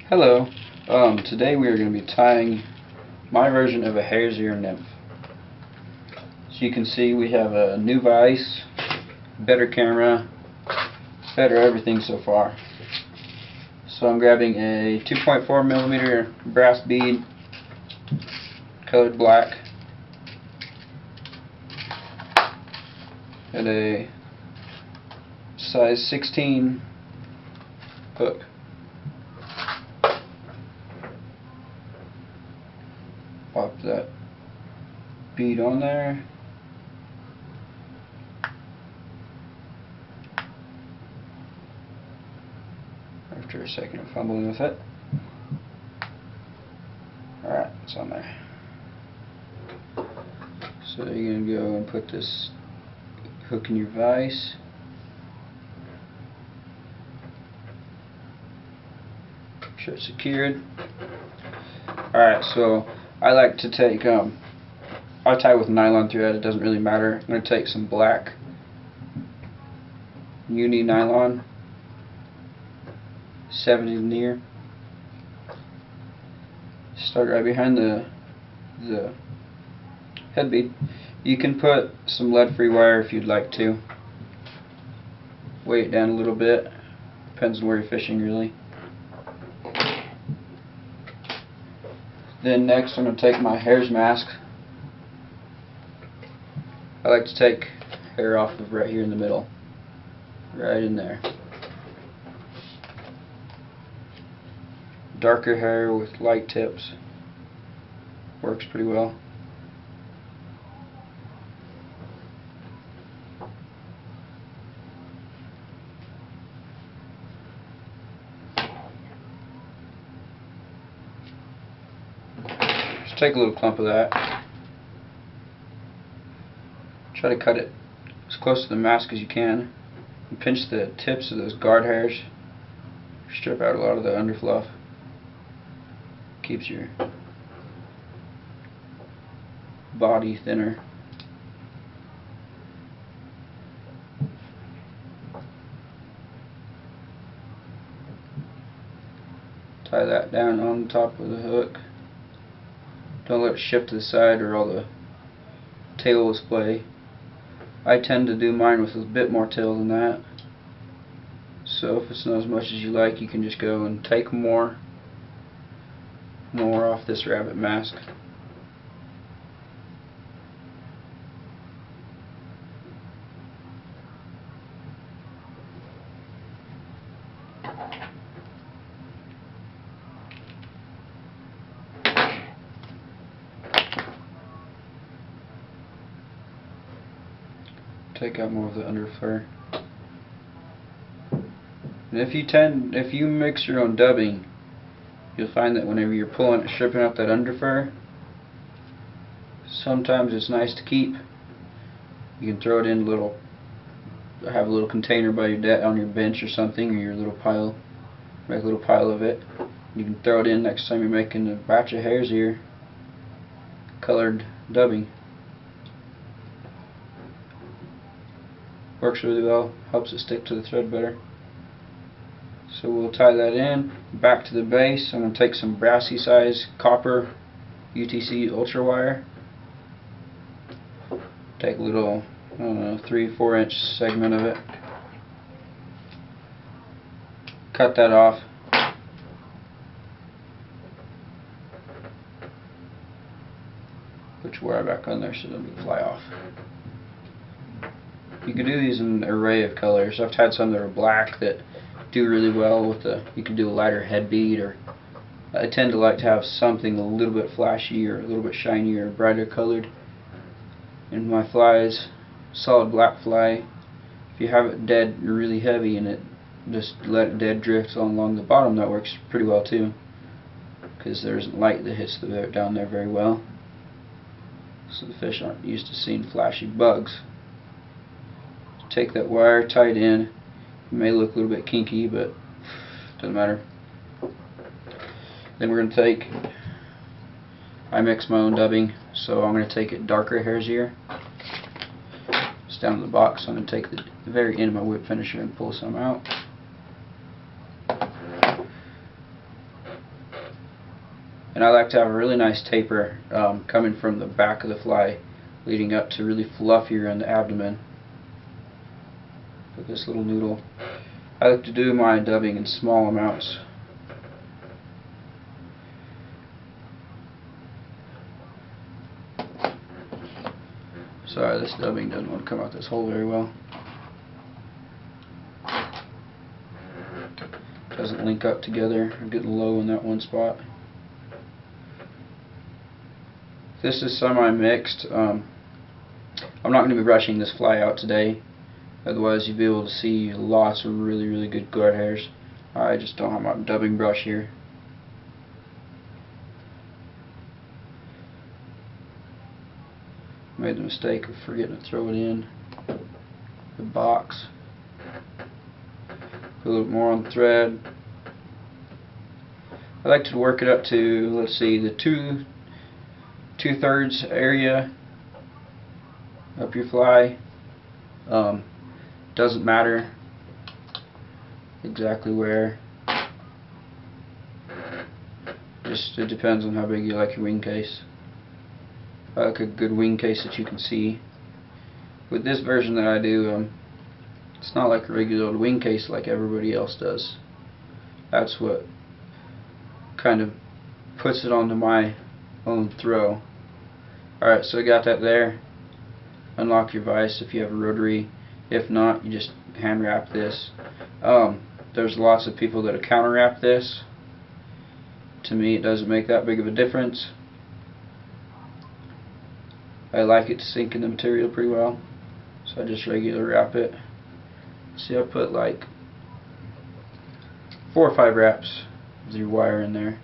Hello. Today we are going to be tying my version of a hare's ear nymph. So you can see we have a new vise, better camera, better everything so far. So I'm grabbing a 2.4mm brass bead, colored black, and a size 16 hook. Pop that bead on there. After a second of fumbling with it. Alright, it's on there. So you're going to go and put this hook in your vise. Make sure it's secured. Alright, so I like to take, I tie with nylon thread, it doesn't really matter. I'm going to take some black uni nylon, 70 denier. Start right behind the head bead. You can put some lead-free wire if you'd like to. Weigh it down a little bit, depends on where you're fishing really. Then next I'm going to take my hare's mask. I like to take hair off of right here in the middle. Right in there. Darker hair with light tips. Works pretty well. Just take a little clump of that. Try to cut it as close to the mask as you can. And pinch the tips of those guard hairs. Strip out a lot of the underfluff. Keeps your body thinner. Tie that down on top of the hook. Don't let it shift to the side or all the tail will splay. I tend to do mine with a bit more tail than that. So if it's not as much as you like, you can just go and take more off this rabbit mask. Take out more of the underfur. And if you mix your own dubbing, you'll find that whenever you're stripping out that underfur, sometimes it's nice to keep. You can throw it in have a little container by your on your bench or something, or your little pile. Make a little pile of it. You can throw it in next time you're making a batch of hare's ear colored dubbing. Works really well, helps it stick to the thread better. So we'll tie that in, back to the base. I'm going to take some brassy size copper UTC ultra wire. Take a little, I don't know, 3-4 inch segment of it. Cut that off. Put your wire back on there so it doesn't fly off. You can do these in an array of colors. I've had some that are black that do really well with you can do a lighter head bead, or I tend to like to have something a little bit flashy or a little bit shinier or brighter colored. And my flies, solid black fly, if you have it dead really heavy and it just let it dead drift along the bottom, that works pretty well too, because there isn't light that hits down there very well, so the fish aren't used to seeing flashy bugs. Take that wire, tie it in. It may look a little bit kinky, but doesn't matter. Then we're going to take, I mix my own dubbing, so I'm going to take it darker hare's ear. It's down in the box, so I'm going to take the very end of my whip finisher and pull some out. And I like to have a really nice taper coming from the back of the fly, leading up to really fluffier in the abdomen. With this little noodle. I like to do my dubbing in small amounts. Sorry, this dubbing doesn't want to come out this hole very well. Doesn't link up together. I'm getting low in that one spot. This is semi-mixed. I'm not going to be brushing this fly out today. Otherwise you'll be able to see lots of really good guard hairs. I just don't have my dubbing brush here. Made the mistake of forgetting to throw it in the box. Put a little more on the thread. I like to work it up to, let's see, the two-thirds area up your fly. Doesn't matter exactly where. Just it depends on how big you like your wing case. I like a good wing case that you can see. With this version that I do, it's not like a regular old wing case like everybody else does. That's what kind of puts it onto my own throw. Alright, so I got that there. Unlock your vise if you have a rotary. If not, you just hand wrap this. There's lots of people that counter wrap this. To me, it doesn't make that big of a difference. I like it to sink in the material pretty well, so I just regular wrap it. See, I put like 4 or 5 wraps with your wire in there.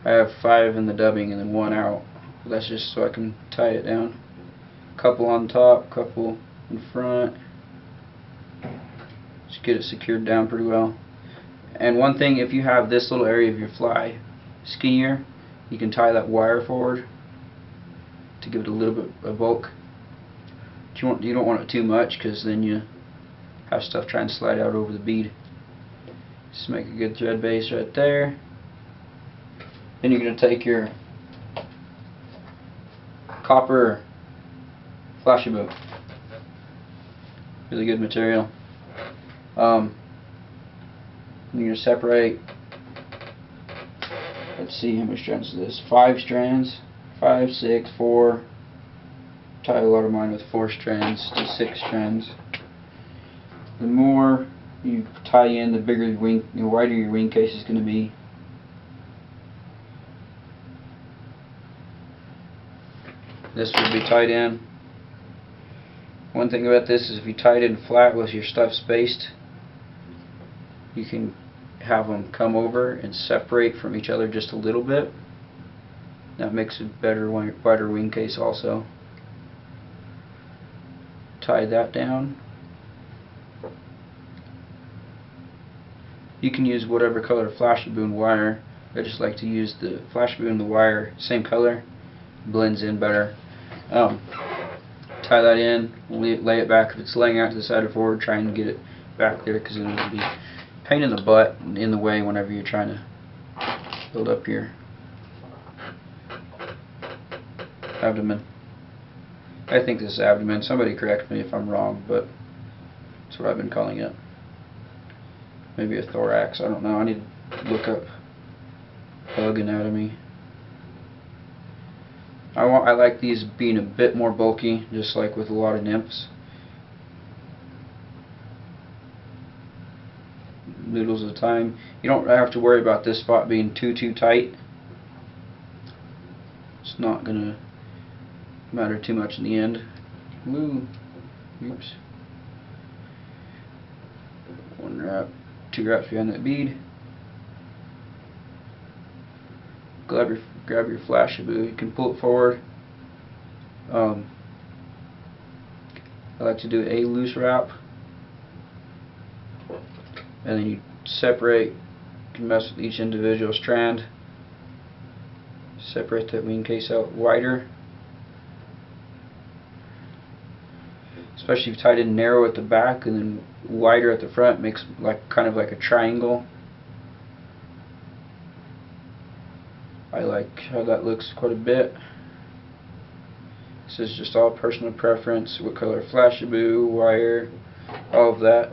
I have 5 in the dubbing and then 1 out. That's just so I can tie it down. Couple on top, couple in front. Just get it secured down pretty well. And one thing, if you have this little area of your fly skinnier, you can tie that wire forward to give it a little bit of bulk. But you don't want it too much, because then you have stuff trying to slide out over the bead. Just make a good thread base right there. Then you're going to take your copper Flashabou. Really good material. You're going to separate, let's see how many strands is this, 5 strands, 5, 6, 4, tie a lot of mine with 4 strands to 6 strands. The more you tie in, the bigger your wing, the wider your wing case is going to be. This will be tied in. One thing about this is if you tie it in flat with your stuff spaced, you can have them come over and separate from each other just a little bit. That makes a better, wider wing case also. Tie that down. You can use whatever color Flashabou wire. I just like to use the Flashabou and the wire, same color, blends in better. Tie that in, lay it back. If it's laying out to the side or forward, try and get it back there, because it'll be a pain in the butt, in the way whenever you're trying to build up your abdomen. I think this is abdomen. Somebody correct me if I'm wrong, but that's what I've been calling it. Maybe a thorax, I don't know. I need to look up bug anatomy. I like these being a bit more bulky, just like with a lot of nymphs. Noodles at a time. You don't have to worry about this spot being too tight. It's not gonna matter too much in the end. Woo. Oops. 1 wrap, 2 wraps behind that bead. Grab your Flashabou. You can pull it forward. I like to do a loose wrap, and then you separate. You can mess with each individual strand. Separate that wing case out wider, especially if you tied it narrow at the back and then wider at the front. Makes kind of like a triangle. I like how that looks quite a bit. This is just all personal preference, what color Flashabou, wire, all of that.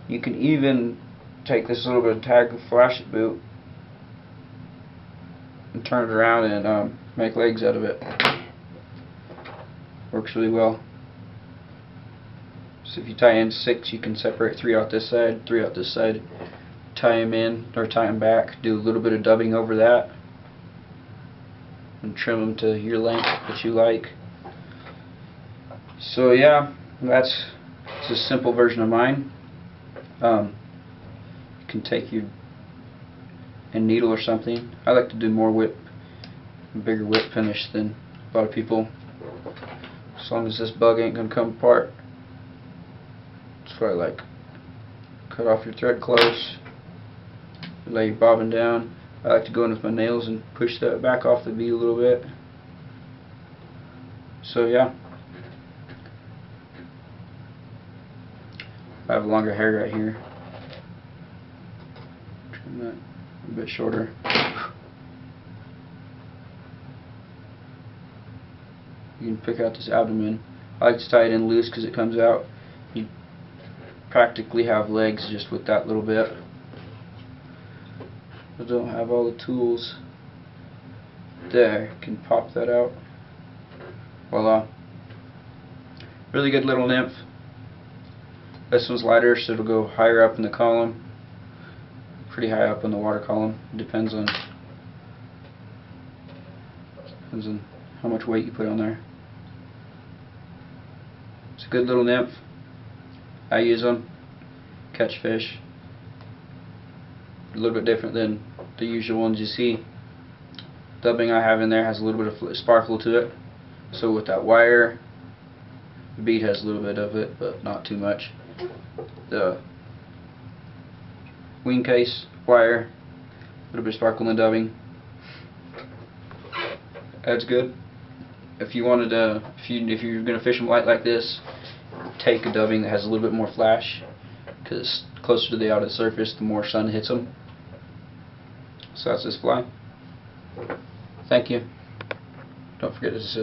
You can even take this little bit of tag of Flashabou and turn it around and make legs out of it. Works really well. So if you tie in 6, you can separate 3 out this side, 3 out this side, tie them in or tie them back, do a little bit of dubbing over that, and trim them to your length that you like. So yeah, that's a simple version of mine. You can take a needle or something. I like to do more bigger whip finish than a lot of people. As long as this bug ain't gonna come apart. That's what I like. Cut off your thread close. Lay your bobbin down. I like to go in with my nails and push that back off the bead a little bit. So yeah. I have a longer hair right here. Trim that a bit shorter. You can pick out this abdomen. I like to tie it in loose because it comes out. You practically have legs just with that little bit. I don't have all the tools. There, can pop that out. Voila. Really good little nymph. This one's lighter, so it'll go higher up in the column. Pretty high up in the water column. It depends on how much weight you put on there. It's a good little nymph. I use them, catch fish. A little bit different than the usual ones you see. Dubbing I have in there has a little bit of sparkle to it. So with that wire, the bead has a little bit of it, but not too much. The wing case, wire, a little bit of sparkle in the dubbing. That's good. If you wanted to, if you're gonna fish them light like this, take a dubbing that has a little bit more flash, because closer to the outer surface, the more sun hits them. So that's this fly. Thank you. Don't forget to subscribe.